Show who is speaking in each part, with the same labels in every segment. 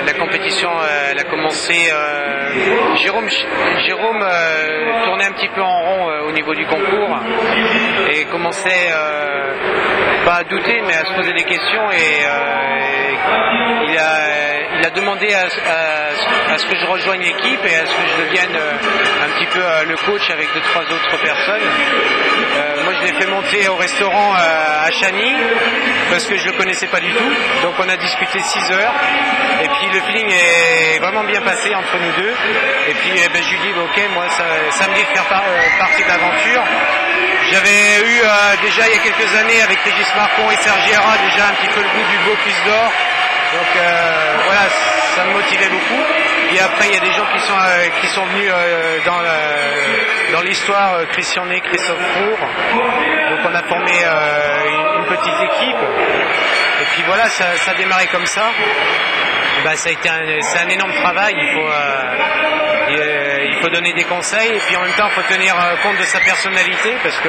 Speaker 1: La compétition elle a commencé, Jérôme tournait un petit peu en rond au niveau du concours et commençait pas à douter mais à se poser des questions et il a demandé à ce que je rejoigne l'équipe et à ce que je devienne un petit peu le coach avec 2-3 autres personnes. Moi je l'ai fait monter au restaurant à Chagny parce que je le connaissais pas du tout, donc on a discuté 6 heures et puis le feeling est vraiment bien passé entre nous deux et puis je lui dis ok, moi ça me dit de faire partie de l'aventure. J'avais eu déjà il y a quelques années avec Régis Marcon et Sergi Herra déjà un petit peu le goût du Bocuse d'Or, donc voilà, ça me motivait beaucoup. Et après il y a des gens qui sont venus dans l'histoire, Christian Ney, Christophe Roure, donc on a formé une petite équipe et puis voilà, ça a démarré comme ça. Ça a été c'est un énorme travail, il faut donner des conseils et puis en même temps il faut tenir compte de sa personnalité parce que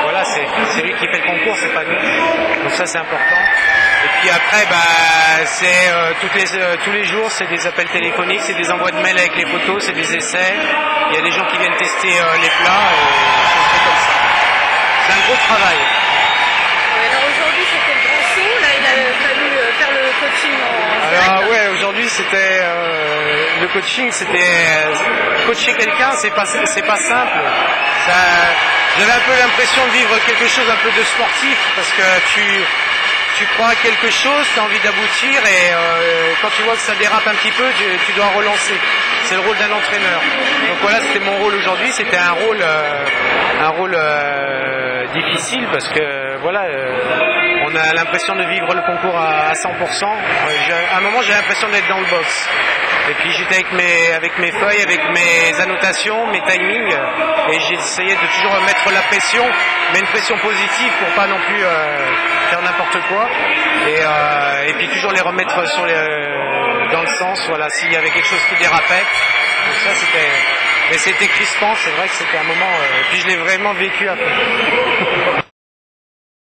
Speaker 1: voilà, c'est lui qui fait le concours, c'est pas nous, donc ça c'est important. Et puis après c'est tous les jours c'est des appels téléphoniques, c'est des envois de mails avec les photos, c'est des essais, il y a des gens qui viennent tester les plats et on fait comme ça. C'est un gros travail.
Speaker 2: Alors aujourd'hui c'était le grand saut, là il a fallu faire le coaching en direct.
Speaker 1: Alors ouais, aujourd'hui c'était le coaching, c'était coacher quelqu'un, c'est pas simple. J'avais un peu l'impression de vivre quelque chose un peu de sportif parce que tu crois à quelque chose, tu as envie d'aboutir et quand tu vois que ça dérape un petit peu, tu dois relancer. C'est le rôle d'un entraîneur. Donc voilà, c'était mon rôle aujourd'hui, c'était un rôle difficile parce que voilà, on a l'impression de vivre le concours à 100%. À un moment, j'ai l'impression d'être dans le box. Et puis j'étais avec mes feuilles, avec mes annotations, mes timings, et j'essayais de toujours mettre la pression, mais une pression positive pour pas non plus faire n'importe quoi, et puis toujours les remettre dans le sens, voilà, s'il y avait quelque chose qui dérapait. Donc ça c'était crispant, c'est vrai que c'était un moment, puis je l'ai vraiment vécu après.